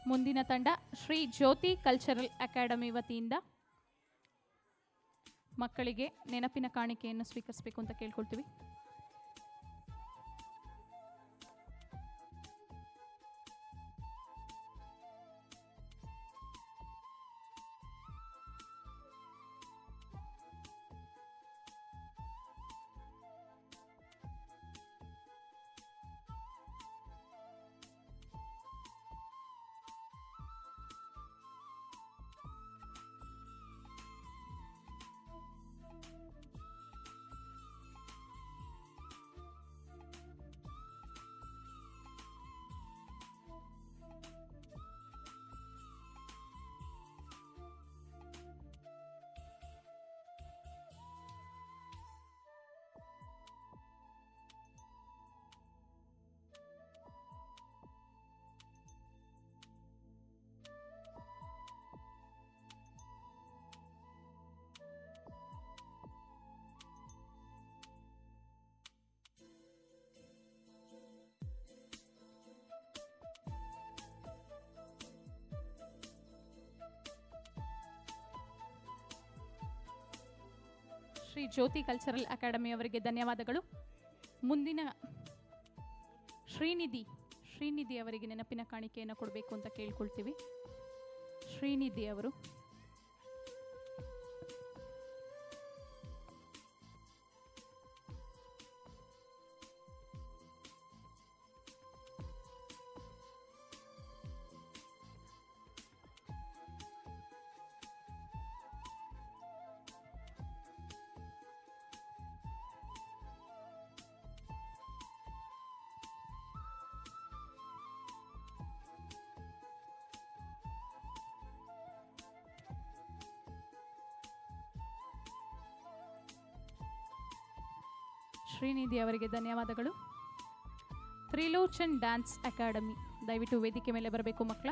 ಮುಂದಿನ ತಂಡ ಶ್ರೀ ಜ್ಯೋತಿ cultural academy ವತಿಯಿಂದ ಮಕ್ಕಳಿಗೆ ನೆನಪಿನ ಕಾಣಿಕೆಯನ್ನು ಸ್ವೀಕರಿಸಬೇಕು ಅಂತ ಕೇಳ್ಕೊಳ್ತೀವಿ. ಶ್ರೀ ಜ್ಯೋತಿ ಕಲ್ಚರಲ್ ಅಕಾಡೆಮಿ ಅವರಿಗೆ ಧನ್ಯವಾದಗಳು. ಮುಂದಿನ ಶ್ರೀನಿಧಿ ಅವರಿಗೆ ನೆನಪಿನ ಕಾಣಿಕೆಯನ್ನು ಕೊಡಬೇಕು ಅಂತ ಕೇಳ್ಕೊಳ್ತೀವಿ. ಶ್ರೀನಿಧಿ ಅವರು ಶ್ರೀನಿಧಿ ಅವರಿಗೆ ಧನ್ಯವಾದಗಳು. ತ್ರಿಲೋಚನ್ ಡ್ಯಾನ್ಸ್ ಅಕಾಡೆಮಿ ದಯವಿಟ್ಟು ವೇದಿಕೆ ಮೇಲೆ ಬರಬೇಕು ಮಕ್ಕಳ.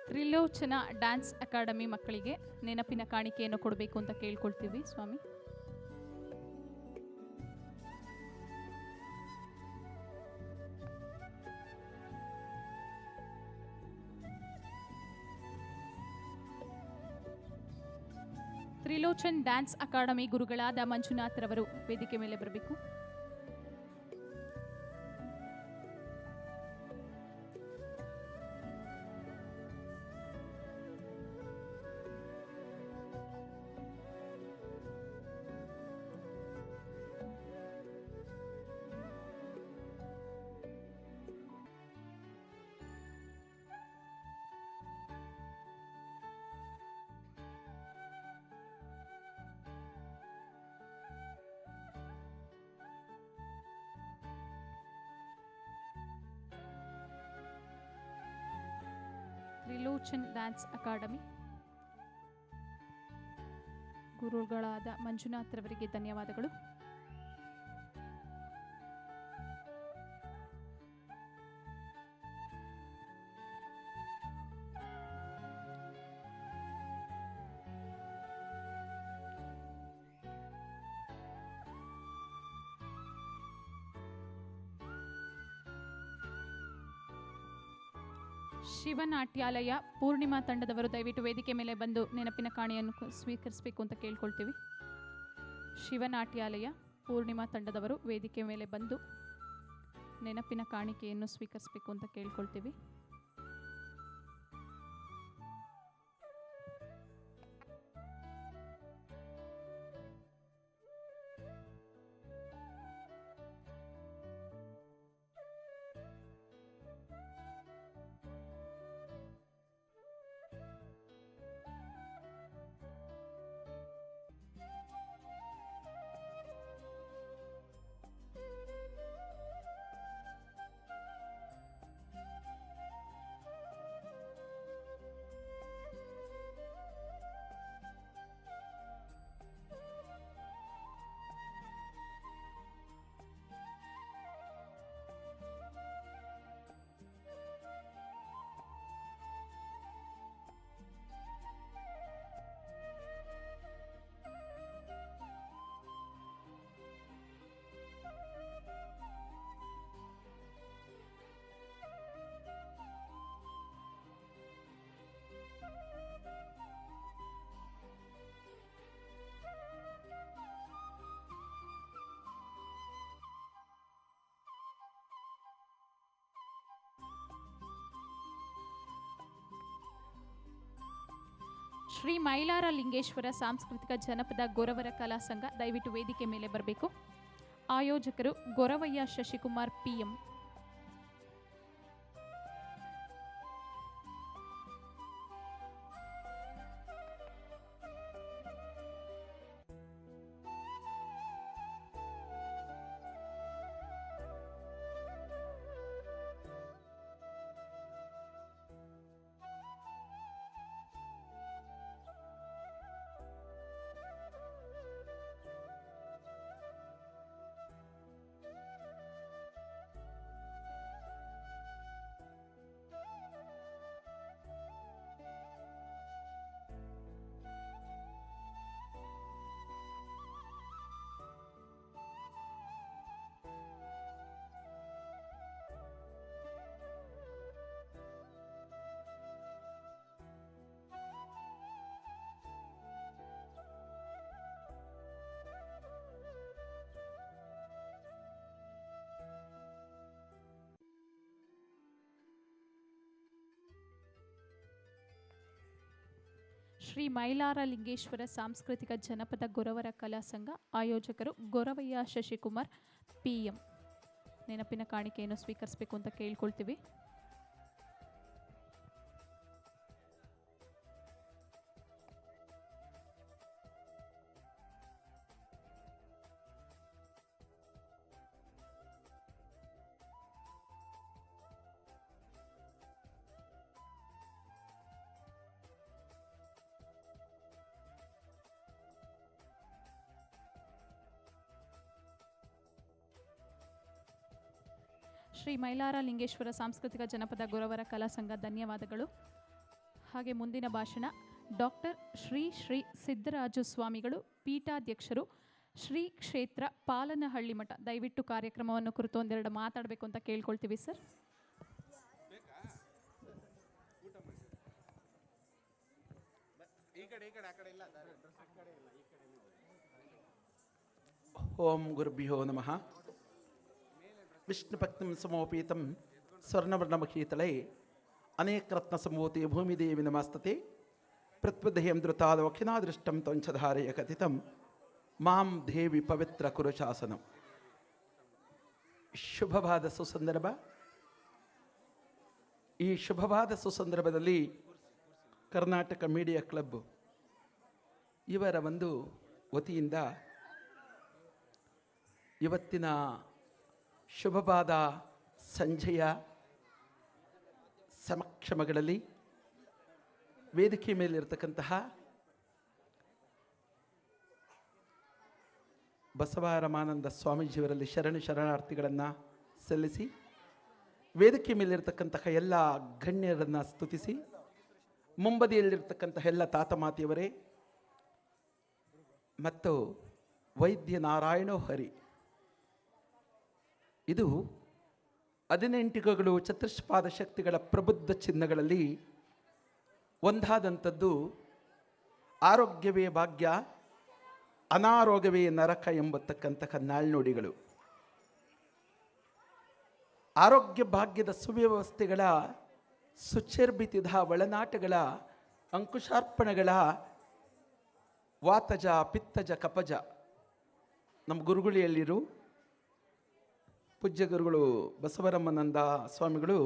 ತ್ರಿಲೋಚನ ಡ್ಯಾನ್ಸ್ ಅಕಾಡೆಮಿ ಮಕ್ಕಳಿಗೆ ನೆನಪಿನ ಕಾಣಿಕೆಯನ್ನು ಕೊಡಬೇಕು ಅಂತ ಕೇಳ್ಕೊಳ್ತೀವಿ ಸ್ವಾಮಿ. ತ್ರಿಲೋಚನ್ ಡ್ಯಾನ್ಸ್ ಅಕಾಡೆಮಿ ಗುರುಗಳಾದ ಮಂಜುನಾಥ್ ರವರು ವೇದಿಕೆ ಮೇಲೆ ಬರಬೇಕು. ತ್ರಿಲೋಚನ್ ಡ್ಯಾನ್ಸ್ ಅಕಾಡೆಮಿ ಗುರುಗಳಾದ ಮಂಜುನಾಥ್ ರವರಿಗೆ ಧನ್ಯವಾದಗಳು. ಶಿವನಾಟ್ಯಾಲಯ ಪೂರ್ಣಿಮಾ ತಂಡದವರು ದಯವಿಟ್ಟು ವೇದಿಕೆ ಮೇಲೆ ಬಂದು ನೆನಪಿನ ಕಾಣಿಯನ್ನು ಸ್ವೀಕರಿಸಬೇಕು ಅಂತ ಕೇಳ್ಕೊಳ್ತೀವಿ. ಶಿವನಾಟ್ಯಾಲಯ ಪೂರ್ಣಿಮಾ ತಂಡದವರು ವೇದಿಕೆ ಮೇಲೆ ಬಂದು ನೆನಪಿನ ಕಾಣಿಕೆಯನ್ನು ಸ್ವೀಕರಿಸಬೇಕು ಅಂತ ಕೇಳ್ಕೊಳ್ತೀವಿ. ಶ್ರೀ ಮೈಲಾರ ಲಿಂಗೇಶ್ವರ ಸಾಂಸ್ಕೃತಿಕ ಜನಪದ ಗೊರವರ ಕಲಾ ಸಂಘ ದಯವಿಟ್ಟು ವೇದಿಕೆ ಮೇಲೆ ಬರಬೇಕು. ಆಯೋಜಕರು ಗೊರವಯ್ಯ ಶಶಿಕುಮಾರ್ PM. ಶ್ರೀ ಮೈಲಾರ ಲಿಂಗೇಶ್ವರ ಸಾಂಸ್ಕೃತಿಕ ಜನಪದ ಗೊರವರ ಕಲಾ ಸಂಘ ಆಯೋಜಕರು ಗೊರವಯ್ಯ ಶಶಿಕುಮಾರ್ PM. ನೆನಪಿನ ಕಾಣಿಕೆಯನ್ನು ಸ್ವೀಕರಿಸಬೇಕು ಅಂತ ಕೇಳ್ಕೊಳ್ತೀವಿ. ಶ್ರೀ ಮೈಲಾರ ಲಿಂಗೇಶ್ವರ ಸಾಂಸ್ಕೃತಿಕ ಜನಪದ ಗೊರವರ ಕಲಾ ಸಂಘ ಧನ್ಯವಾದಗಳು. ಹಾಗೆ ಮುಂದಿನ ಭಾಷಣ ಡಾಕ್ಟರ್ ಶ್ರೀ ಸಿದ್ದರಾಜು ಸ್ವಾಮಿಗಳು, ಪೀಠಾಧ್ಯಕ್ಷರು, ಶ್ರೀ ಕ್ಷೇತ್ರ ಪಾಲನಹಳ್ಳಿ ಮಠ. ದಯವಿಟ್ಟು ಕಾರ್ಯಕ್ರಮವನ್ನು ಕುರಿತು ಒಂದೆರಡು ಮಾತಾಡಬೇಕು ಅಂತ ಕೇಳ್ಕೊಳ್ತೀವಿ ಸರ್. ಓಂ ಗುರುಭ್ಯೋ ನಮಃ. ವಿಷ್ಣುಭಕ್ತಿಂ ಸಮೋಪೀತಂ ಸ್ವರ್ಣವರ್ಣಮಖೀತಳೆ ಅನೇಕರತ್ನ ಸಂಭೂತಿ ಭೂಮಿದೇವಿ ನಮಸ್ತತೆ. ಪ್ರತ್ವದೇಹಂ ಧೃತಾದೋಖಿನಾದೃಷ್ಟಂ ತ್ವಂಚಧಾರೆಯ ಕಥಿತಂ ಮಾಂ ದೇವಿ ಪವಿತ್ರ ಕುರುಶಾಸನಂ. ಶುಭವಾದ ಸುಸಂದರ್ಭ. ಈ ಶುಭವಾದ ಸುಸಂದರ್ಭದಲ್ಲಿ ಕರ್ನಾಟಕ ಮೀಡಿಯಾ ಕ್ಲಬ್ ಇವರ ಒಂದು ವತಿಯಿಂದ ಇವತ್ತಿನ ಶುಭವಾದ ಸಂಜೆಯ ಸಮಕ್ಷಮಗಳಲ್ಲಿ ವೇದಿಕೆ ಮೇಲಿರ್ತಕ್ಕಂತಹ ಬಸವರಮಾನಂದ ಸ್ವಾಮೀಜಿಯವರಲ್ಲಿ ಶರಣಾರ್ಥಿಗಳನ್ನು ಸಲ್ಲಿಸಿ, ವೇದಿಕೆ ಮೇಲಿರ್ತಕ್ಕಂತಹ ಎಲ್ಲ ಗಣ್ಯರನ್ನು ಸ್ತುತಿಸಿ, ಮುಂಬದಿಯಲ್ಲಿರ್ತಕ್ಕಂತಹ ಎಲ್ಲ ತಾತಮಾತೆಯವರೇ ಮತ್ತು ವೈದ್ಯ ನಾರಾಯಣೋ ಹರಿ, ಇದು 18 ಯುಗಗಳು ಚತುಷ್ಪಾದ ಶಕ್ತಿಗಳ ಪ್ರಬುದ್ಧ ಚಿಹ್ನೆಗಳಲ್ಲಿ ಒಂದಾದಂಥದ್ದು. ಆರೋಗ್ಯವೇ ಭಾಗ್ಯ, ಅನಾರೋಗ್ಯವೇ ನರಕ ಎಂಬತಕ್ಕಂತಹ ನಾಳ್ನುಡಿಗಳು. ಆರೋಗ್ಯ ಭಾಗ್ಯದ ಸುವ್ಯವಸ್ಥೆಗಳ ಸುಚರ್ಬಿತಿದ ಒಳನಾಟಗಳ ಅಂಕುಶಾರ್ಪಣೆಗಳ ವಾತಜ ಪಿತ್ತಜ ಕಪಜ. ನಮ್ಮ ಗುರುಗುಳಿಯಲ್ಲಿರು ಪೂಜ್ಯ ಗುರುಗಳು ಬಸವರಾಮಾನಂದ ಸ್ವಾಮಿಗಳು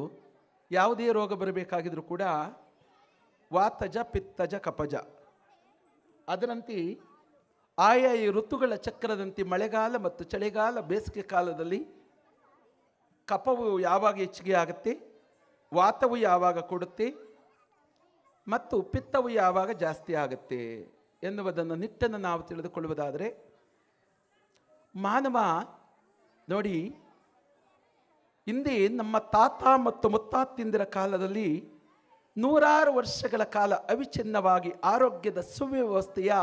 ಯಾವುದೇ ರೋಗ ಬರಬೇಕಾಗಿದ್ರೂ ಕೂಡ ವಾತಜ ಪಿತ್ತಜ ಕಪಜ ಅದರಂತೆ ಆಯಾ ಈ ಋತುಗಳ ಚಕ್ರದಂತೆ ಮಳೆಗಾಲ ಮತ್ತು ಚಳಿಗಾಲ ಬೇಸಿಗೆ ಕಾಲದಲ್ಲಿ ಕಫವು ಯಾವಾಗ ಹೆಚ್ಚಿಗೆ ಆಗುತ್ತೆ, ವಾತವು ಯಾವಾಗ ಕೊಡುತ್ತೆ ಮತ್ತು ಪಿತ್ತವು ಯಾವಾಗ ಜಾಸ್ತಿ ಆಗುತ್ತೆ ಎನ್ನುವುದನ್ನು ನಿಟ್ಟನ್ನು ನಾವು ತಿಳಿದುಕೊಳ್ಳುವುದಾದರೆ, ಮಾನವ ನೋಡಿ, ಹಿಂದೆ ನಮ್ಮ ತಾತ ಮತ್ತು ಮುತ್ತಾತಿಂದಿರ ಕಾಲದಲ್ಲಿ ನೂರಾರು ವರ್ಷಗಳ ಕಾಲ ಅವಿಚ್ಛಿನ್ನವಾಗಿ ಆರೋಗ್ಯದ ಸುವ್ಯವಸ್ಥೆಯ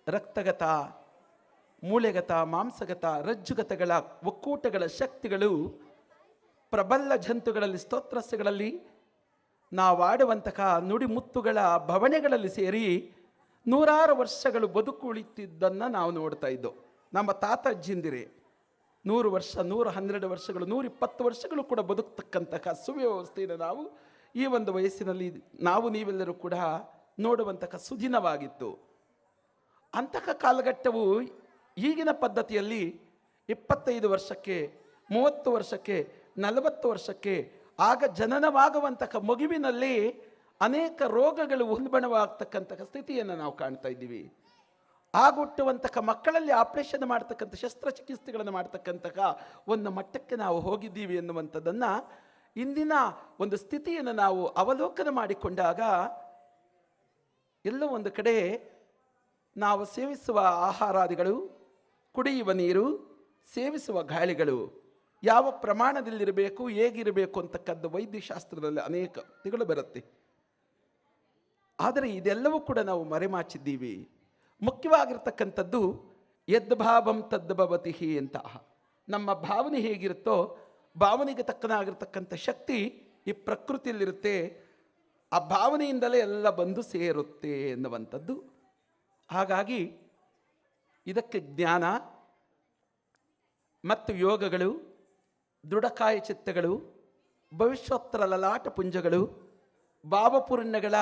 ರಕ್ತಗತ, ಮೂಳೆಗತ, ಮಾಂಸಗತ, ರಜ್ಜುಗತಗಳ ಒಕ್ಕೂಟಗಳ ಶಕ್ತಿಗಳು ಪ್ರಬಲ ಜಂತುಗಳಲ್ಲಿ, ಸ್ತೋತ್ರಸ್ಯಗಳಲ್ಲಿ, ನಾವಾಡುವಂತಹ ನುಡಿಮುತ್ತುಗಳ ಭವನೆಗಳಲ್ಲಿ ಸೇರಿ ನೂರಾರು ವರ್ಷಗಳು ಬದುಕುಳಿತಿದ್ದನ್ನು ನಾವು ನೋಡ್ತಾ ಇದ್ದೋ. ನಮ್ಮ ತಾತ ಅಜ್ಜಿಂದಿರೆ 100 ವರ್ಷ, 112 ವರ್ಷಗಳು, 120 ವರ್ಷಗಳು ಕೂಡ ಬದುಕತಕ್ಕಂತಹ ಸುವ್ಯವಸ್ಥೆಯನ್ನು ನಾವು ಈ ಒಂದು ವಯಸ್ಸಿನಲ್ಲಿ ನಾವು ನೀವೆಲ್ಲರೂ ಕೂಡ ನೋಡುವಂತಹ ಸುದಿನವಾಗಿತ್ತು. ಅಂತಹ ಕಾಲಘಟ್ಟವು ಈಗಿನ ಪದ್ಧತಿಯಲ್ಲಿ 25 ವರ್ಷಕ್ಕೆ, 30 ವರ್ಷಕ್ಕೆ, 40 ವರ್ಷಕ್ಕೆ ಆಗ ಜನನವಾಗುವಂತಹ ಮಗುವಿನಲ್ಲಿ ಅನೇಕ ರೋಗಗಳು ಉಲ್ಬಣವಾಗ್ತಕ್ಕಂತಹ ಸ್ಥಿತಿಯನ್ನು ನಾವು ಕಾಣ್ತಾ ಇದ್ದೀವಿ. ಆಗ ಹುಟ್ಟುವಂತಹ ಮಕ್ಕಳಲ್ಲಿ ಆಪರೇಷನ್ ಮಾಡ್ತಕ್ಕಂಥ ಶಸ್ತ್ರಚಿಕಿತ್ಸೆಗಳನ್ನು ಮಾಡ್ತಕ್ಕಂತಹ ಒಂದು ಮಟ್ಟಕ್ಕೆ ನಾವು ಹೋಗಿದ್ದೀವಿ ಎನ್ನುವಂಥದ್ದನ್ನು ಇಂದಿನ ಒಂದು ಸ್ಥಿತಿಯನ್ನು ನಾವು ಅವಲೋಕನ ಮಾಡಿಕೊಂಡಾಗ ಎಲ್ಲೋ ಒಂದು ಕಡೆ ನಾವು ಸೇವಿಸುವ ಆಹಾರಾದಿಗಳು, ಕುಡಿಯುವ ನೀರು, ಸೇವಿಸುವ ಗಾಳಿಗಳು ಯಾವ ಪ್ರಮಾಣದಲ್ಲಿರಬೇಕು, ಹೇಗಿರಬೇಕು ಅಂತಕ್ಕಂಥ ವೈದ್ಯಶಾಸ್ತ್ರದಲ್ಲಿ ಅನೇಕ ತಿಗಳು ಬರುತ್ತೆ. ಆದರೆ ಇದೆಲ್ಲವೂ ಕೂಡ ನಾವು ಮರೆಮಾಚಿದ್ದೀವಿ. ಮುಖ್ಯವಾಗಿರ್ತಕ್ಕಂಥದ್ದು ಯದ್ಭಾವಂ ತದ್ಭವತಿ ಅಂತ. ನಮ್ಮ ಭಾವನೆ ಹೇಗಿರುತ್ತೋ ಭಾವನೆಗೆ ತಕ್ಕನಾಗಿರ್ತಕ್ಕಂಥ ಶಕ್ತಿ ಈ ಪ್ರಕೃತಿಯಲ್ಲಿರುತ್ತೆ. ಆ ಭಾವನೆಯಿಂದಲೇ ಎಲ್ಲ ಬಂದು ಸೇರುತ್ತೆ ಎನ್ನುವಂಥದ್ದು. ಹಾಗಾಗಿ ಇದಕ್ಕೆ ಜ್ಞಾನ ಮತ್ತು ಯೋಗಗಳು, ದೃಢಕಾಯ ಚಿತ್ತಗಳು, ಭವಿಷ್ಯೋತ್ತರ ಲಲಾಟ ಪುಂಜಗಳು, ಭಾವಪೂರ್ಣಗಳ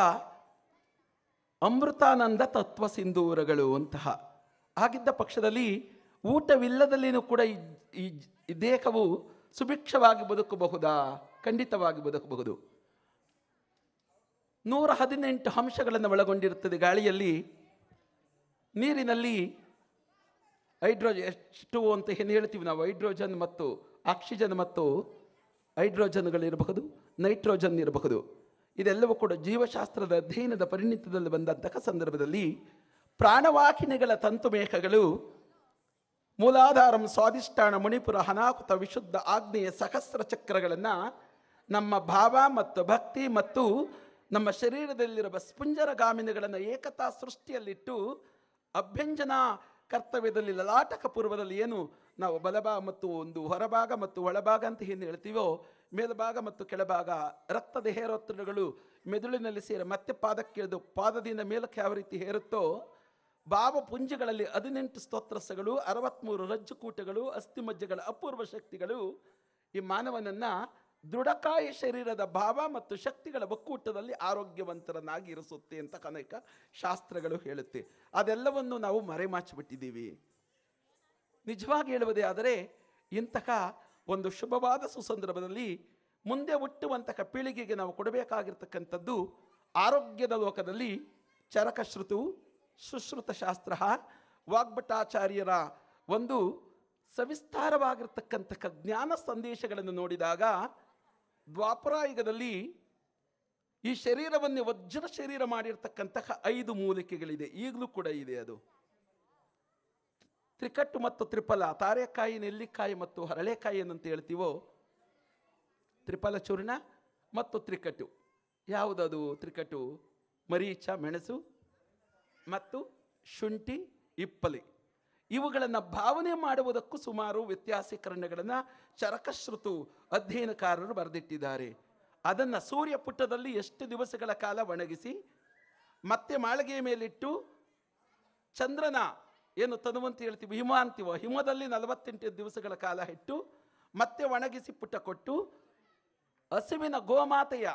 ಅಮೃತಾನಂದ ತತ್ವ ಸಿಂಧೂರಗಳು ಅಂತಹ ಆಗಿದ್ದ ಪಕ್ಷದಲ್ಲಿ ಊಟವಿಲ್ಲದಲ್ಲಿನೂ ಕೂಡ ಈ ದೇಹವು ಸುಭಿಕ್ಷವಾಗಿ ಬದುಕಬಹುದಾ? ಖಂಡಿತವಾಗಿ ಬದುಕಬಹುದು. 118 ಅಂಶಗಳನ್ನು ಒಳಗೊಂಡಿರುತ್ತದೆ ಗಾಳಿಯಲ್ಲಿ. ನೀರಿನಲ್ಲಿ ಎಷ್ಟು ಅಂತ ಏನು ಹೇಳ್ತೀವಿ ನಾವು, ಹೈಡ್ರೋಜನ್ ಮತ್ತು ಆಕ್ಸಿಜನ್ ಮತ್ತು ಹೈಡ್ರೋಜನ್ಗಳಿರಬಹುದು, ನೈಟ್ರೋಜನ್ ಇರಬಹುದು. ಇದೆಲ್ಲವೂ ಕೂಡ ಜೀವಶಾಸ್ತ್ರದ ಅಧ್ಯಯನದ ಪರಿಣಿತದಲ್ಲಿ ಬಂದಂತಹ ಸಂದರ್ಭದಲ್ಲಿ ಪ್ರಾಣವಾಹಿನಿಗಳ ತಂತುಮೇಘಗಳು ಮೂಲಾಧಾರಂ ಸ್ವಾದಿಷ್ಟಾನ ಮಣಿಪುರ ಅನಾಹುತ ವಿಶುದ್ಧ ಆಗ್ನೇಯ ಸಹಸ್ರ ಚಕ್ರಗಳನ್ನು ನಮ್ಮ ಭಾವ ಮತ್ತು ಭಕ್ತಿ ಮತ್ತು ನಮ್ಮ ಶರೀರದಲ್ಲಿರುವ ಸ್ಪುಂಜರಗಾಮಿನಿಗಳನ್ನು ಏಕತಾ ಸೃಷ್ಟಿಯಲ್ಲಿಟ್ಟು ಅಭ್ಯಂಜನ ಕರ್ತವ್ಯದಲ್ಲಿ ಲಲಾಟಕ ಪೂರ್ವದಲ್ಲಿ ಏನು ನಾವು ಬಲಭಾಗ ಮತ್ತು ಒಂದು ಹೊರಭಾಗ ಮತ್ತು ಒಳಭಾಗ ಅಂತ ಏನು ಹೇಳ್ತೀವೋ, ಮೇಲ್ಭಾಗ ಮತ್ತು ಕೆಳಭಾಗ, ರಕ್ತದ ಹೇರೊತ್ತಡಗಳು ಮೆದುಳಿನಲ್ಲಿ ಸೇರಿ ಮತ್ತೆ ಪಾದಕ್ಕಿಳಿದು ಪಾದದಿಂದ ಮೇಲಕ್ಕೆ ಯಾವ ರೀತಿ ಹೇರುತ್ತೋ, ಭಾವಪುಂಜಗಳಲ್ಲಿ 18 ಸ್ತೋತ್ರಸಗಳು, 63 ರಜ್ಜುಕೂಟಗಳು, ಅಸ್ಥಿಮಜ್ಜೆಗಳ ಅಪೂರ್ವ ಶಕ್ತಿಗಳು ಈ ಮಾನವನನ್ನು ದೃಢಕಾಯ ಶರೀರದ ಭಾವ ಮತ್ತು ಶಕ್ತಿಗಳ ಒಕ್ಕೂಟದಲ್ಲಿ ಆರೋಗ್ಯವಂತರನ್ನಾಗಿ ಇರಿಸುತ್ತೆ ಅಂತ ಅನೇಕ ಶಾಸ್ತ್ರಗಳು ಹೇಳುತ್ತೆ. ಅದೆಲ್ಲವನ್ನು ನಾವು ಮರೆಮಾಚಿಬಿಟ್ಟಿದ್ದೀವಿ. ನಿಜವಾಗಿ ಹೇಳುವುದೇ ಆದರೆ ಇಂತಹ ಒಂದು ಶುಭವಾದ ಸುಸಂದರ್ಭದಲ್ಲಿ ಮುಂದೆ ಹುಟ್ಟುವಂತಹ ಪೀಳಿಗೆಗೆ ನಾವು ಕೊಡಬೇಕಾಗಿರ್ತಕ್ಕಂಥದ್ದು ಆರೋಗ್ಯದ ಲೋಕದಲ್ಲಿ ಚರಕಶ್ರುತು, ಸುಶ್ರುತ ಶಾಸ್ತ್ರ, ವಾಗ್ಭಟಾಚಾರ್ಯರ ಒಂದು ಸವಿಸ್ತಾರವಾಗಿರ್ತಕ್ಕಂತಹ ಜ್ಞಾನ ಸಂದೇಶಗಳನ್ನು ನೋಡಿದಾಗ ದ್ವಾಪರಾಯುಗದಲ್ಲಿ ಈ ಶರೀರವನ್ನೇ ವಜ್ರ ಶರೀರ ಮಾಡಿರ್ತಕ್ಕಂತಹ 5 ಮೂಲಿಕೆಗಳಿದೆ. ಈಗಲೂ ಕೂಡ ಇದೆ. ಅದು ತ್ರಿಕಟ್ಟು ಮತ್ತು ತ್ರಿಫಲ, ತಾರೆಕಾಯಿ, ನೆಲ್ಲಿಕಾಯಿ ಮತ್ತು ಹರಳೆಕಾಯಿ ಏನಂತ ಹೇಳ್ತೀವೋ, ತ್ರಿಫಲ ಚೂರ್ಣ ಮತ್ತು ತ್ರಿಕಟ್ಟು. ಯಾವುದದು ತ್ರಿಕಟ್ಟು? ಮರೀಚ, ಮೆಣಸು ಮತ್ತು ಶುಂಠಿ, ಇಪ್ಪಲಿ. ಇವುಗಳನ್ನು ಭಾವನೆ ಮಾಡುವುದಕ್ಕೂ ಸುಮಾರು ವ್ಯತ್ಯಾಸೀಕರಣಗಳನ್ನು ಚರಕಶ್ರುತು ಅಧ್ಯಯನಕಾರರು ಬರೆದಿಟ್ಟಿದ್ದಾರೆ. ಅದನ್ನು ಸೂರ್ಯ ಪುಟ್ಟದಲ್ಲಿ ಎಷ್ಟು ದಿವಸಗಳ ಕಾಲ ಒಣಗಿಸಿ ಮತ್ತೆ ಮಾಳಿಗೆಯ ಮೇಲಿಟ್ಟು ಚಂದ್ರನ ಏನು ತನುವಂತ ಹೇಳ್ತೀವಿ, ಹಿಮ ಅಂತೀವೋ, ಹಿಮದಲ್ಲಿ 48 ದಿವಸಗಳ ಕಾಲ ಇಟ್ಟು ಮತ್ತೆ ಒಣಗಿಸಿ ಪುಟ ಕೊಟ್ಟು ಹಸುವಿನ ಗೋಮಾತೆಯ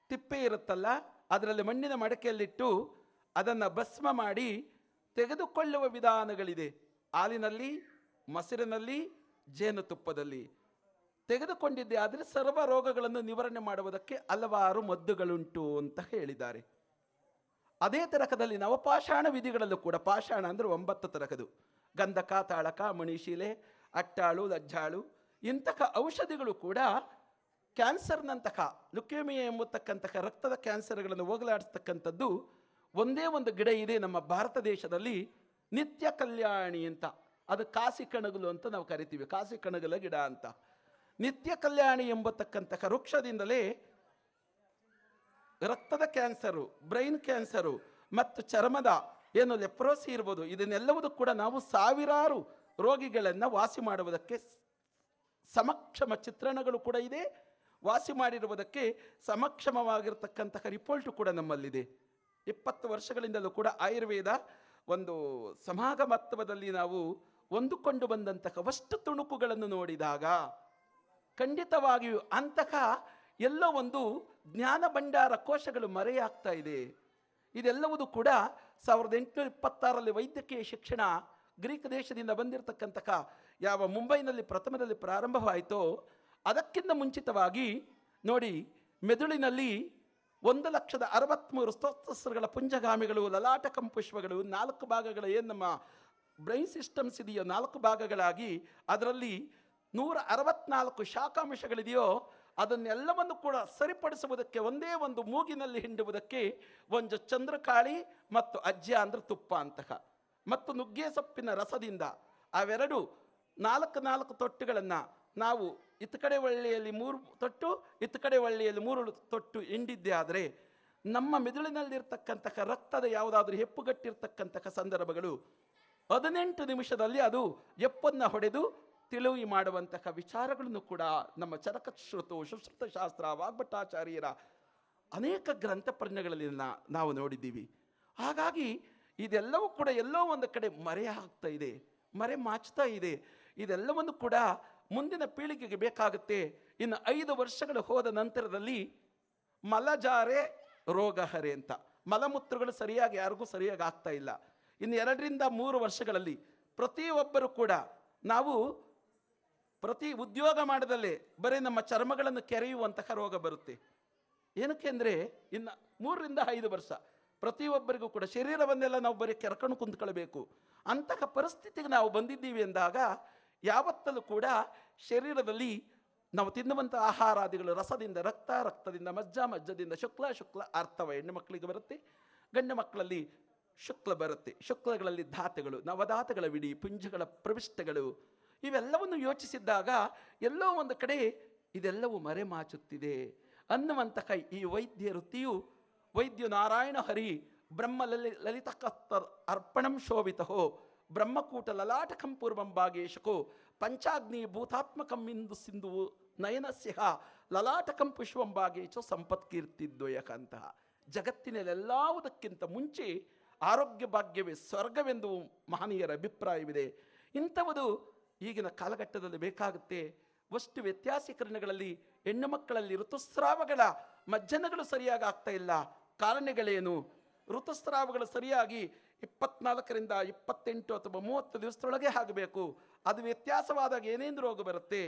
ತಿಪ್ಪೆ ಇರುತ್ತಲ್ಲ, ಅದರಲ್ಲಿ ಮಣ್ಣಿನ ಮಡಕೆಯಲ್ಲಿಟ್ಟು ಅದನ್ನು ಭಸ್ಮ ಮಾಡಿ ತೆಗೆದುಕೊಳ್ಳುವ ವಿಧಾನಗಳಿದೆ. ಹಾಲಿನಲ್ಲಿ, ಮೊಸರಿನಲ್ಲಿ, ಜೇನುತುಪ್ಪದಲ್ಲಿ ತೆಗೆದುಕೊಂಡಿದ್ದೆ ಆದರೆ ಸರ್ವ ರೋಗಗಳನ್ನು ನಿವಾರಣೆ ಮಾಡುವುದಕ್ಕೆ ಹಲವಾರು ಮದ್ದುಗಳುಂಟು ಅಂತ ಹೇಳಿದ್ದಾರೆ. ಅದೇ ತರಹದಲ್ಲಿ ನವಪಾಷಾಣ ವಿಧಿಗಳಲ್ಲೂ ಕೂಡ, ಪಾಷಾಣ ಅಂದರೆ 9 ತರಹದ್ದು, ಗಂಧಕ, ತಾಳಕ, ಮಣಿಶೀಲೆ, ಅಟ್ಟಾಳು, ಲಜ್ಜಾಳು, ಇಂತಹ ಔಷಧಿಗಳು ಕೂಡ ಕ್ಯಾನ್ಸರ್ನಂತಹ, ಲುಕೇಮಿಯಾ ಎಂಬತಕ್ಕಂತಹ ರಕ್ತದ ಕ್ಯಾನ್ಸರ್ಗಳನ್ನು ಹೋಗಲಾಡಿಸ್ತಕ್ಕಂಥದ್ದು ಒಂದೇ ಒಂದು ಗಿಡ ಇದೆ ನಮ್ಮ ಭಾರತ ದೇಶದಲ್ಲಿ, ನಿತ್ಯ ಕಲ್ಯಾಣಿ ಅಂತ. ಅದು ಕಾಸಿ ಕಣಗಲು ಅಂತ ನಾವು ಕರಿತೀವಿ, ಕಾಸಿ ಕಣಗಲ ಗಿಡ ಅಂತ. ನಿತ್ಯ ಕಲ್ಯಾಣಿ ಎಂಬತಕ್ಕಂತಹ ವೃಕ್ಷದಿಂದಲೇ ರಕ್ತದ ಕ್ಯಾನ್ಸರು, ಬ್ರೈನ್ ಕ್ಯಾನ್ಸರು ಮತ್ತು ಚರ್ಮದ ಏನು ಲೆಪ್ರೋಸಿ ಇರ್ಬೋದು, ಇದನ್ನೆಲ್ಲವೂ ಕೂಡ ನಾವು ಸಾವಿರಾರು ರೋಗಿಗಳನ್ನು ವಾಸಿ ಮಾಡುವುದಕ್ಕೆ ಸಮಕ್ಷಮ ಚಿತ್ರಣಗಳು ಕೂಡ ಇದೆ. ವಾಸಿ ಮಾಡಿರುವುದಕ್ಕೆ ಸಮಕ್ಷಮವಾಗಿರ್ತಕ್ಕಂತಹ ರಿಪೋರ್ಟು ಕೂಡ ನಮ್ಮಲ್ಲಿದೆ. 20 ವರ್ಷಗಳಿಂದಲೂ ಕೂಡ ಆಯುರ್ವೇದ ಒಂದು ಸಮಾಗಮತ್ವದಲ್ಲಿ ನಾವು ಹೊಂದಿಕೊಂಡು ಬಂದಂತಹ ವಸ್ತು ತುಣುಕುಗಳನ್ನು ನೋಡಿದಾಗ ಖಂಡಿತವಾಗಿಯೂ ಅಂತಹ ಎಲ್ಲೋ ಒಂದು ಜ್ಞಾನ ಭಂಡಾರ ಕೋಶಗಳು ಮರೆಯಾಗ್ತಾ ಇದೆ. ಇದೆಲ್ಲವೂ ಕೂಡ 1826ರಲ್ಲಿ ವೈದ್ಯಕೀಯ ಶಿಕ್ಷಣ ಗ್ರೀಕ್ ದೇಶದಿಂದ ಬಂದಿರತಕ್ಕಂತಹ ಯಾವ ಮುಂಬೈನಲ್ಲಿ ಪ್ರಥಮದಲ್ಲಿ ಪ್ರಾರಂಭವಾಯಿತೋ ಅದಕ್ಕಿಂತ ಮುಂಚಿತವಾಗಿ ನೋಡಿ, ಮೆದುಳಿನಲ್ಲಿ 1,63,000 ಸ್ತೋತ್ರಗಳ ಪುಂಜಗಾಮಿಗಳು, ಲಲಾಟಕಂ ಪುಷ್ಪಗಳು, 4 ಭಾಗಗಳ ಏನು ನಮ್ಮ ಬ್ರೈನ್ ಸಿಸ್ಟಮ್ಸ್ ಇದೆಯೋ 4 ಭಾಗಗಳಾಗಿ ಅದರಲ್ಲಿ 164 ಶಾಖಾಂಶಗಳಿದೆಯೋ ಅದನ್ನೆಲ್ಲವನ್ನು ಕೂಡ ಸರಿಪಡಿಸುವುದಕ್ಕೆ ಒಂದೇ ಒಂದು ಮೂಗಿನಲ್ಲಿ ಹಿಂಡುವುದಕ್ಕೆ ಒಂದು ಚಂದ್ರಕಾಳಿ ಮತ್ತು ಅಜ್ಜ ಅಂದರೆ ತುಪ್ಪ ಅಂತಹ ಮತ್ತು ನುಗ್ಗೆ ಸೊಪ್ಪಿನ ರಸದಿಂದ ಅವೆರಡು 4 ತೊಟ್ಟುಗಳನ್ನು ನಾವು ಇತ್ತ ಕಡೆ ಒಳ್ಳೆಯಲ್ಲಿ 3 ತೊಟ್ಟು, ಇತ್ತ ಕಡೆ ಒಳ್ಳೆಯಲ್ಲಿ 3 ತೊಟ್ಟು ಹಿಂಡಿದ್ದೆ ಆದರೆ ನಮ್ಮ ಮೆದುಳಿನಲ್ಲಿರ್ತಕ್ಕಂತಹ ರಕ್ತದ ಯಾವುದಾದ್ರೂ ಹೆಪ್ಪುಗಟ್ಟಿರ್ತಕ್ಕಂತಹ ಸಂದರ್ಭಗಳು 18 ನಿಮಿಷದಲ್ಲಿ ಅದು ಎಪ್ಪನ್ನು ಹೊಡೆದು ತಿಳಿವಿ ಮಾಡುವಂತಹ ವಿಚಾರಗಳನ್ನು ಕೂಡ ನಮ್ಮ ಚರಕಶ್ರುತು, ಸುಶ್ರುತಶಾಸ್ತ್ರ, ವಾಗ್ಭಟಾಚಾರ್ಯರ ಅನೇಕ ಗ್ರಂಥಪರ್ಣಗಳಲ್ಲಿ ನಾವು ನೋಡಿದ್ದೀವಿ. ಹಾಗಾಗಿ ಇದೆಲ್ಲವೂ ಕೂಡ ಎಲ್ಲೋ ಒಂದು ಕಡೆ ಮರೆ ಆಗ್ತಾ ಇದೆ, ಮರೆ ಮಾಚ್ತಾ ಇದೆ. ಇದೆಲ್ಲವನ್ನು ಕೂಡ ಮುಂದಿನ ಪೀಳಿಗೆಗೆ ಬೇಕಾಗುತ್ತೆ. ಇನ್ನು 5 ವರ್ಷಗಳು ಹೋದ ನಂತರದಲ್ಲಿ ಮಲಜಾರೆ ರೋಗಹರೆ ಅಂತ, ಮಲಮೂತ್ರಗಳು ಸರಿಯಾಗಿ ಯಾರಿಗೂ ಸರಿಯಾಗಿ ಆಗ್ತಾ ಇಲ್ಲ. ಇನ್ನು 2ರಿಂದ 3 ವರ್ಷಗಳಲ್ಲಿ ಪ್ರತಿಯೊಬ್ಬರು ಕೂಡ ನಾವು ಪ್ರತಿ ಉದ್ಯೋಗ ಮಾಡದಲ್ಲೇ ಬರೀ ನಮ್ಮ ಚರ್ಮಗಳನ್ನು ಕೆರೆಯುವಂತಹ ರೋಗ ಬರುತ್ತೆ. ಏನಕ್ಕೆ ಅಂದರೆ ಇನ್ನು 3ರಿಂದ 5 ವರ್ಷ ಪ್ರತಿಯೊಬ್ಬರಿಗೂ ಕೂಡ ಶರೀರವನ್ನೆಲ್ಲ ನಾವು ಬರೀ ಕೆರ್ಕೊಂಡು ಕುಂತ್ಕೊಳ್ಬೇಕು ಅಂತಹ ಪರಿಸ್ಥಿತಿಗೆ ನಾವು ಬಂದಿದ್ದೀವಿ ಎಂದಾಗ ಯಾವತ್ತಲೂ ಕೂಡ ಶರೀರದಲ್ಲಿ ನಾವು ತಿನ್ನುವಂಥ ಆಹಾರಾದಿಗಳು ರಸದಿಂದ, ರಕ್ತದಿಂದ, ಮಜ್ಜದಿಂದ, ಶುಕ್ಲ ಅರ್ಥವ ಹೆಣ್ಣು ಮಕ್ಕಳಿಗೆ ಬರುತ್ತೆ, ಗಂಡು ಮಕ್ಕಳಲ್ಲಿ ಶುಕ್ಲ ಬರುತ್ತೆ. ಶುಕ್ಲಗಳಲ್ಲಿ ಧಾತುಗಳು, ನವಧಾತುಗಳ ವಿಡಿ, ಪುಂಜಗಳ ಪ್ರವಿಷ್ಟಗಳು, ಇವೆಲ್ಲವನ್ನು ಯೋಚಿಸಿದ್ದಾಗ ಎಲ್ಲೋ ಒಂದು ಕಡೆ ಇದೆಲ್ಲವೂ ಮರೆಮಾಚುತ್ತಿದೆ ಅನ್ನುವಂತಹ ಈ ವೈದ್ಯ ವೃತ್ತಿಯು ವೈದ್ಯ ನಾರಾಯಣ ಹರಿ ಬ್ರಹ್ಮ ಲಲಿತಕಸ್ತ ಅರ್ಪಣಂ ಶೋಭಿತಹೋ ಬ್ರಹ್ಮಕೂಟ ಲಲಾಟಕಂ ಪೂರ್ವಂ ಭಾಗೇಶಕೋ ಪಂಚಾಗ್ನಿ ಭೂತಾತ್ಮಕಂ ಇಂದು ಸಿಂಧು ನಯನಸ್ಯ ಲಲಾಟಕಂ ಪುಷ್ಪಂ ಭಾಗೇಶೋ ಸಂಪತ್ಕೀರ್ತಿದ್ವಯಕಂತಹ ಜಗತ್ತಿನಲ್ಲೆಲ್ಲವುದಕ್ಕಿಂತ ಮುಂಚೆ ಆರೋಗ್ಯ ಭಾಗ್ಯವೇ ಸ್ವರ್ಗವೆಂದು ಮಹನೀಯರ ಅಭಿಪ್ರಾಯವಿದೆ. ಇಂಥವುದು ಈಗಿನ ಕಾಲಘಟ್ಟದಲ್ಲಿ ಬೇಕಾಗುತ್ತೆ. ವಸ್ತು ವ್ಯತ್ಯಾಸೀಕರಣಗಳಲ್ಲಿ ಹೆಣ್ಣು ಮಕ್ಕಳಲ್ಲಿ ಋತುಸ್ರಾವಗಳ ಮಜ್ಜನಗಳು ಸರಿಯಾಗಿ ಆಗ್ತಾ ಇಲ್ಲ. ಕಾರಣಗಳೇನು? ಋತುಸ್ರಾವಗಳು ಸರಿಯಾಗಿ 24ರಿಂದ 28 ಅಥವಾ 30 ದಿವಸದೊಳಗೆ ಆಗಬೇಕು. ಅದು ವ್ಯತ್ಯಾಸವಾದಾಗ ಏನೇನು ರೋಗ ಬರುತ್ತೆ,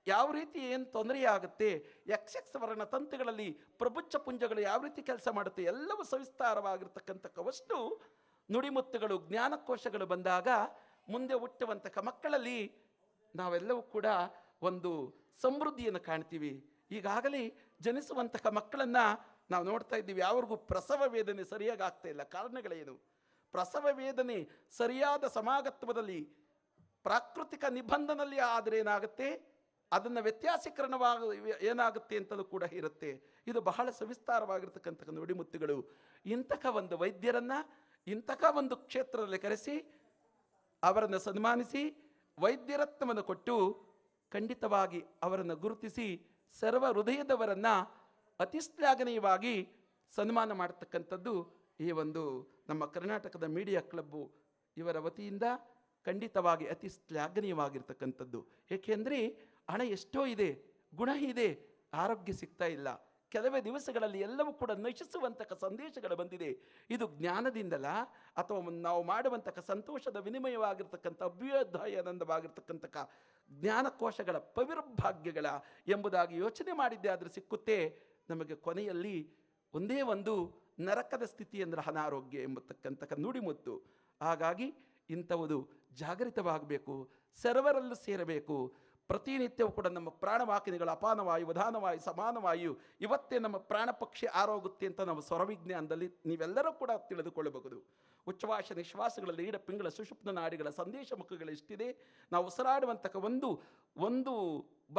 ಯಾವ ರೀತಿ ಏನು ತೊಂದರೆ ಆಗುತ್ತೆ, XX ವರ್ಣ ತಂತುಗಳಲ್ಲಿ ಪ್ರಪುಚ್ಛ ಪುಂಜಗಳು ಯಾವ ರೀತಿ ಕೆಲಸ ಮಾಡುತ್ತೆ, ಎಲ್ಲವೂ ಸವಿಸ್ತಾರವಾಗಿರ್ತಕ್ಕಂಥ ವಸ್ತು ನುಡಿಮುತ್ತುಗಳು, ಜ್ಞಾನಕೋಶಗಳು ಬಂದಾಗ ಮುಂದೆ ಹುಟ್ಟುವಂತಹ ಮಕ್ಕಳಲ್ಲಿ ನಾವೆಲ್ಲವೂ ಕೂಡ ಒಂದು ಸಮೃದ್ಧಿಯನ್ನು ಕಾಣ್ತೀವಿ. ಈಗಾಗಲೇ ಜನಿಸುವಂತಹ ಮಕ್ಕಳನ್ನು ನಾವು ನೋಡ್ತಾ ಇದ್ದೀವಿ, ಯಾವ್ರಿಗೂ ಪ್ರಸವ ವೇದನೆ ಸರಿಯಾಗಿ ಆಗ್ತಾ ಇಲ್ಲ. ಕಾರಣಗಳೇನು? ಪ್ರಸವ ವೇದನೆ ಸರಿಯಾದ ಸಮಾಗತ್ವದಲ್ಲಿ ಪ್ರಾಕೃತಿಕ ನಿಬಂಧನಲ್ಲಿ ಆದರೆ ಏನಾಗುತ್ತೆ, ಅದನ್ನು ವ್ಯತ್ಯಾಸೀಕರಣವಾಗಿ ಏನಾಗುತ್ತೆ ಅಂತಲೂ ಕೂಡ ಇರುತ್ತೆ. ಇದು ಬಹಳ ಸವಿಸ್ತಾರವಾಗಿರ್ತಕ್ಕಂಥ ನುಡಿಮುತ್ತುಗಳು. ಇಂತಹ ಒಂದು ವೈದ್ಯರನ್ನು ಇಂತಹ ಒಂದು ಕ್ಷೇತ್ರದಲ್ಲಿ ಕರೆಸಿ ಅವರನ್ನು ಸನ್ಮಾನಿಸಿ ವೈದ್ಯರತ್ನವನ್ನು ಕೊಟ್ಟು ಖಂಡಿತವಾಗಿ ಅವರನ್ನು ಗುರುತಿಸಿ ಸರ್ವ ಹೃದಯದವರನ್ನು ಅತಿ ಶ್ಲಾಘನೀಯವಾಗಿ ಸನ್ಮಾನ ಮಾಡತಕ್ಕಂಥದ್ದು ಈ ಒಂದು ನಮ್ಮ ಕರ್ನಾಟಕದ ಮೀಡಿಯಾ ಕ್ಲಬ್ಬು ಇವರ ವತಿಯಿಂದ ಖಂಡಿತವಾಗಿ ಅತಿ ಶ್ಲಾಘನೀಯವಾಗಿರ್ತಕ್ಕಂಥದ್ದು. ಏಕೆಂದರೆ ಹಣ ಎಷ್ಟೋ ಇದೆ, ಗುಣ ಇದೆ, ಆರೋಗ್ಯ ಸಿಗ್ತಾ ಇಲ್ಲ. ಕೆಲವೇ ದಿವಸಗಳಲ್ಲಿ ಎಲ್ಲವೂ ಕೂಡ ನಶಿಸುವಂತಹ ಸಂದೇಶಗಳು ಬಂದಿದೆ. ಇದು ಜ್ಞಾನದಿಂದಲ ಅಥವಾ ನಾವು ಮಾಡುವಂತಹ ಸಂತೋಷದ ವಿನಿಮಯವಾಗಿರ್ತಕ್ಕಂಥ ಅಭ್ಯುದಯಾನಂದವಾಗಿರ್ತಕ್ಕಂಥ ಜ್ಞಾನಕೋಶಗಳ ಪವಿರ್ಭಾಗ್ಯಗಳ ಎಂಬುದಾಗಿ ಯೋಚನೆ ಮಾಡಿದ್ದೆ ಆದರೆ ಸಿಕ್ಕುತ್ತೆ ನಮಗೆ ಕೊನೆಯಲ್ಲಿ ಒಂದೇ ಒಂದು ನರಕದ ಸ್ಥಿತಿ ಅಂದರೆ ಅನಾರೋಗ್ಯ ಎಂಬತಕ್ಕಂಥ ನುಡಿಮುತ್ತು. ಹಾಗಾಗಿ ಇಂಥವುದು ಜಾಗೃತವಾಗಬೇಕು, ಸರ್ವರಲ್ಲೂ ಸೇರಬೇಕು. ಪ್ರತಿನಿತ್ಯವೂ ಕೂಡ ನಮ್ಮ ಪ್ರಾಣವಾಹಿನಿಗಳು ಅಪಾನವಾಯು, ಉದಾನವಾಯು, ಸಮಾನವಾಯು ಇವತ್ತೇ ನಮ್ಮ ಪ್ರಾಣ ಪಕ್ಷಿ ಆರೋಗುತ್ತೆ ಅಂತ ನಾವು ಸ್ವರವಿಜ್ಞಾನದಲ್ಲಿ ನೀವೆಲ್ಲರೂ ಕೂಡ ತಿಳಿದುಕೊಳ್ಳಬಹುದು. ಉಚ್ಛ್ವಾಸ ನಿಶ್ವಾಸಗಳಲ್ಲಿ ಈಡ ಪಿಂಗಳ ಸುಷುಪ್ತ ನಾಡಿಗಳ ಸಂದೇಶ ಮುಖಗಳು ಎಷ್ಟಿದೆ. ನಾವು ಉಸಿರಾಡುವಂತಹ ಒಂದು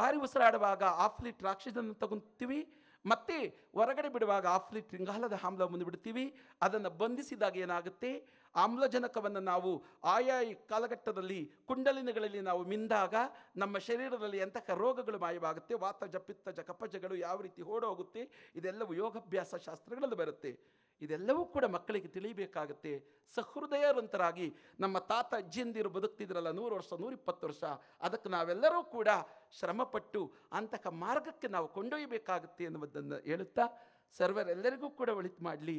ಬಾರಿ ಉಸಿರಾಡುವಾಗ 1/2 ಲೀಟ್ರ್ ಆಕ್ಸಿಜನ್ ತಗೊತೀವಿ, ಮತ್ತೆ ಹೊರಗಡೆ ಬಿಡುವಾಗ 1/2 ಲೀಟ್ರ್ ಇಂಗಾಲದ ಆಮ್ಲವನ್ನು ಬಿಡ್ತೀವಿ. ಅದನ್ನು ಬಂಧಿಸಿದಾಗ ಏನಾಗುತ್ತೆ, ಆಮ್ಲಜನಕವನ್ನು ನಾವು ಆಯಾ ಕಾಲಘಟ್ಟದಲ್ಲಿ ಕುಂಡಲಿನಿಗಳಲ್ಲಿ ನಾವು ಮಿಂದಾಗ ನಮ್ಮ ಶರೀರದಲ್ಲಿ ಎಂತಹ ರೋಗಗಳು ಮಾಯವಾಗುತ್ತೆ, ವಾತ ಜಪಿತ್ತ ಕಫಜಗಳು ಯಾವ ರೀತಿ ಓಡೋಗುತ್ತೆ, ಇದೆಲ್ಲವೂ ಯೋಗಾಭ್ಯಾಸ ಶಾಸ್ತ್ರಗಳಲ್ಲಿ ಬರುತ್ತೆ. ಇದೆಲ್ಲವೂ ಕೂಡ ಮಕ್ಕಳಿಗೆ ತಿಳಿಯಬೇಕಾಗುತ್ತೆ. ಸಹೃದಯರಂತರಾಗಿ ನಮ್ಮ ತಾತ ಅಜ್ಜಿಯಂದಿರು ಬದುಕ್ತಿದ್ರಲ್ಲ 100 ವರ್ಷ 120 ವರ್ಷ, ಅದಕ್ಕೆ ನಾವೆಲ್ಲರೂ ಕೂಡ ಶ್ರಮಪಟ್ಟು ಅಂತಹ ಮಾರ್ಗಕ್ಕೆ ನಾವು ಕೊಂಡೊಯ್ಯಬೇಕಾಗುತ್ತೆ ಎನ್ನುವುದನ್ನು ಹೇಳುತ್ತಾ ಸರ್ವರೆಲ್ಲರಿಗೂ ಕೂಡ ಒಳಿತು ಮಾಡಲಿ.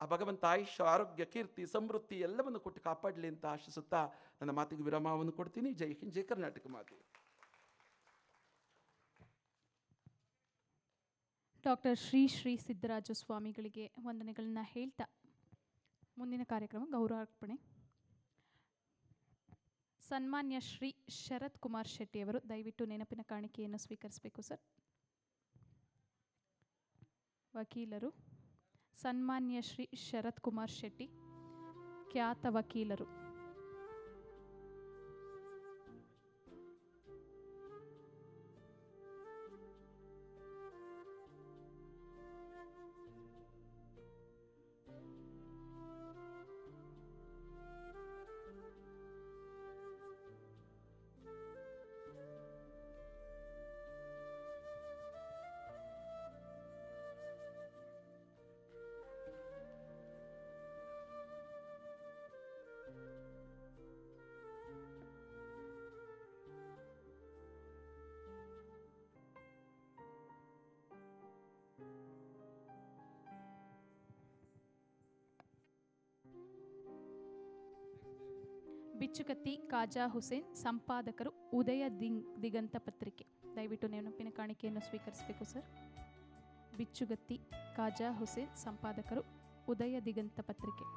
ಆ ಭಗವಂತ ಆಯುಷ್ಯ, ಆರೋಗ್ಯ, ಕೀರ್ತಿ, ಸಮೃದ್ಧಿ ಎಲ್ಲವನ್ನು ಕೊಟ್ಟು ಕಾಪಾಡಲಿ ಅಂತ ಆಶಿಸುತ್ತಾ ನನ್ನ ಮಾತಿಗೆ ವಿರಾಮವನ್ನು ಕೊಡ್ತೀನಿ. ಜೈ ಹಿಂದ್, ಜೈ ಕರ್ನಾಟಕ ಮಾತೆ. ಡಾಕ್ಟರ್ ಶ್ರೀ ಸಿದ್ದರಾಜ ಸ್ವಾಮಿಗಳಿಗೆ ವಂದನೆಗಳನ್ನ ಹೇಳ್ತಾ ಮುಂದಿನ ಕಾರ್ಯಕ್ರಮ ಗೌರವಾರ್ಪಣೆ. ಸನ್ಮಾನ್ಯ ಶ್ರೀ ಶರತ್ ಕುಮಾರ್ ಶೆಟ್ಟಿಯವರು ದಯವಿಟ್ಟು ನೆನಪಿನ ಕಾಣಿಕೆಯನ್ನು ಸ್ವೀಕರಿಸಬೇಕು ಸರ್. ವಕೀಲರು ಸನ್ಮಾನ್ಯ ಶ್ರೀ ಶರತ್ ಕುಮಾರ್ ಶೆಟ್ಟಿ, ಖ್ಯಾತ ವಕೀಲರು. ಬಿಚ್ಚುಕತ್ತಿ ಖಾಜಾ ಹುಸೇನ್, ಸಂಪಾದಕರು ಉದಯ ದಿಗಂತ ಪತ್ರಿಕೆ. ದಯವಿಟ್ಟು ನೆನಪಿನ ಕಾಣಿಕೆಯನ್ನು ಸ್ವೀಕರಿಸಬೇಕು ಸರ್. ಬಿಚ್ಚುಗತ್ತಿ ಖಾಜಾ ಹುಸೇನ್, ಸಂಪಾದಕರು ಉದಯ ದಿಗಂತ ಪತ್ರಿಕೆ.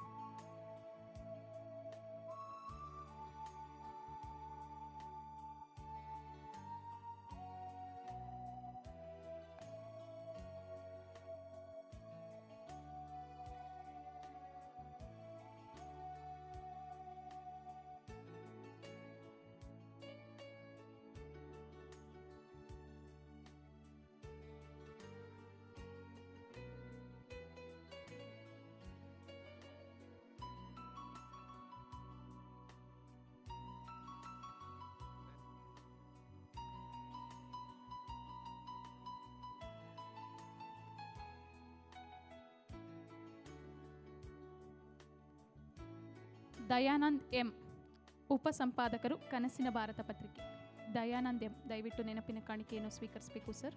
ದಯಾನಂದ್ ಎಂ, ಉಪಸಂಪಾದಕರು ಕನಸಿನ ಭಾರತ ಪತ್ರಿಕೆ. ದಯಾನಂದ್ ಎಂ, ದಯವಿಟ್ಟು ನೆನಪಿನ ಕಾಣಿಕೆಯನ್ನು ಸ್ವೀಕರಿಸಬೇಕು ಸರ್.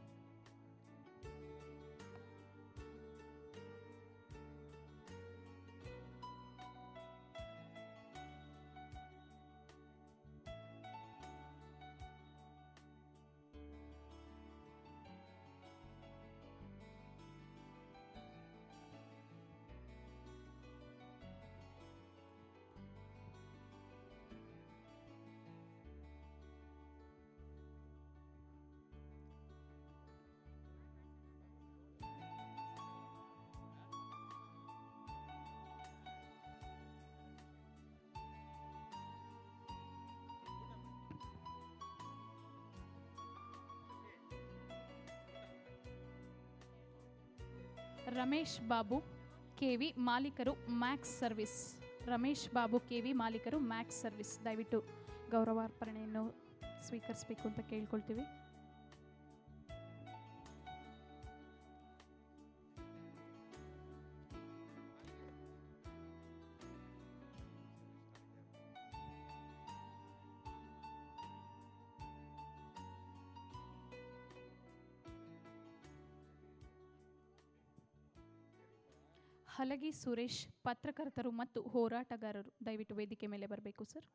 ರಮೇಶ್ ಬಾಬು ಕೆವಿ, ಮಾಲೀಕರು Max service. Ramesh Babu KV, ಮಾಲೀಕರು ಮ್ಯಾಕ್ಸ್ ಸರ್ವಿಸ್. ದಯವಿಟ್ಟು ಗೌರವಾರ್ಪಣೆಯನ್ನು ಸ್ವೀಕರಿಸಬೇಕು ಅಂತ ಕೇಳ್ಕೊಳ್ತೀವಿ. ಹಲಗಿ ಸುರೇಶ್ ಪತ್ರಕರ್ತರು ಮತ್ತು ಹೋರಾಟಗಾರರು ದಯವಿಟ್ಟು ವೇದಿಕೆ ಮೇಲೆ ಬರಬೇಕು ಸರ್.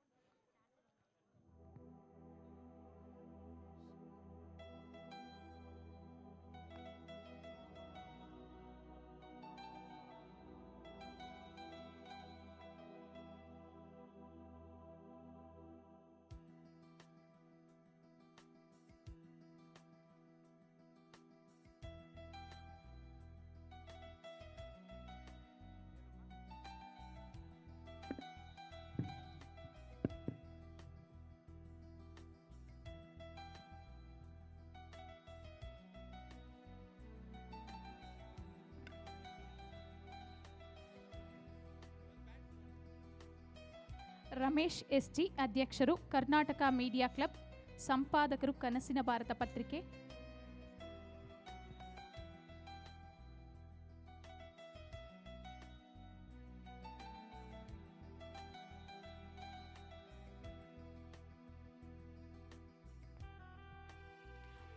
ರಮೇಶ್ ಎಸ್ಜಿ ಅಧ್ಯಕ್ಷರು, ಕರ್ನಾಟಕ ಮೀಡಿಯಾ ಕ್ಲಬ್, ಸಂಪಾದಕರು, ಕನಸಿನ ಭಾರತ ಪತ್ರಿಕೆ.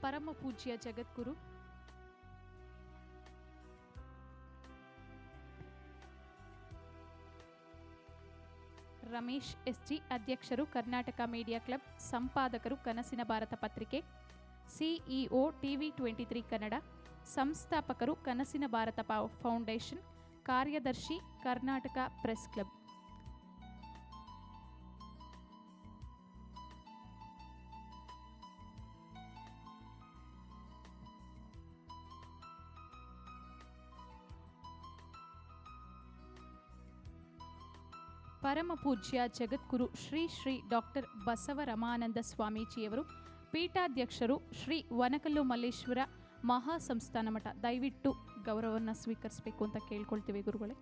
ಪರಮ ಪೂಜ್ಯ ಜಗದ್ಗುರು ರಮೇಶ್ ಎಸ್ಜಿ ಅಧ್ಯಕ್ಷರು, ಕರ್ನಾಟಕ ಮೀಡಿಯಾ ಕ್ಲಬ್, ಸಂಪಾದಕರು, ಕನಸಿನ ಭಾರತ ಪತ್ರಿಕೆ. ಸಿಇಒ TV23 ಕನ್ನಡ, ಸಂಸ್ಥಾಪಕರು, ಕನಸಿನ ಭಾರತ ಫೌಂಡೇಶನ್, ಕಾರ್ಯದರ್ಶಿ, ಕರ್ನಾಟಕ ಪ್ರೆಸ್ ಕ್ಲಬ್. ಪರಮ ಪೂಜ್ಯ ಜಗದ್ಗುರು ಶ್ರೀ ಶ್ರೀ ಡಾಕ್ಟರ್ ಬಸವರಮಾನಂದ ಸ್ವಾಮೀಜಿಯವರು, ಪೀಠಾಧ್ಯಕ್ಷರು, ಶ್ರೀ ವನಕಲ್ಲು ಮಲ್ಲೇಶ್ವರ ಮಹಾಸಂಸ್ಥಾನ ಮಠ. ದಯವಿಟ್ಟು ಗೌರವವನ್ನು ಸ್ವೀಕರಿಸಬೇಕು ಅಂತ ಕೇಳ್ಕೊಳ್ತೀವಿ ಗುರುಗಳೇ.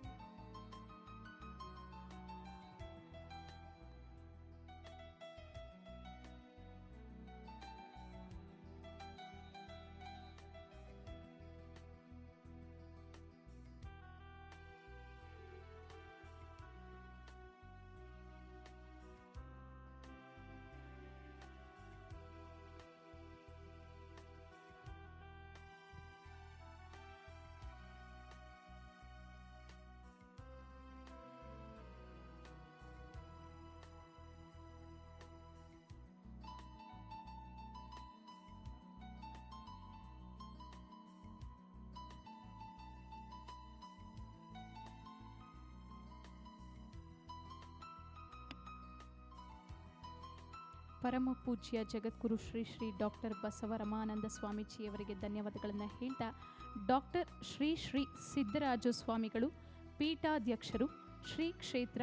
ಪರಮ ಪೂಜ್ಯ ಜಗದ್ಗುರು ಶ್ರೀ ಶ್ರೀ ಡಾಕ್ಟರ್ ಬಸವರಮಾನಂದ ಸ್ವಾಮೀಜಿಯವರಿಗೆ ಧನ್ಯವಾದಗಳನ್ನು ಹೇಳ್ತಾ, ಡಾಕ್ಟರ್ ಶ್ರೀ ಶ್ರೀ ಸಿದ್ದರಾಜ ಸ್ವಾಮಿಗಳು, ಪೀಠಾಧ್ಯಕ್ಷರು, ಶ್ರೀ ಕ್ಷೇತ್ರ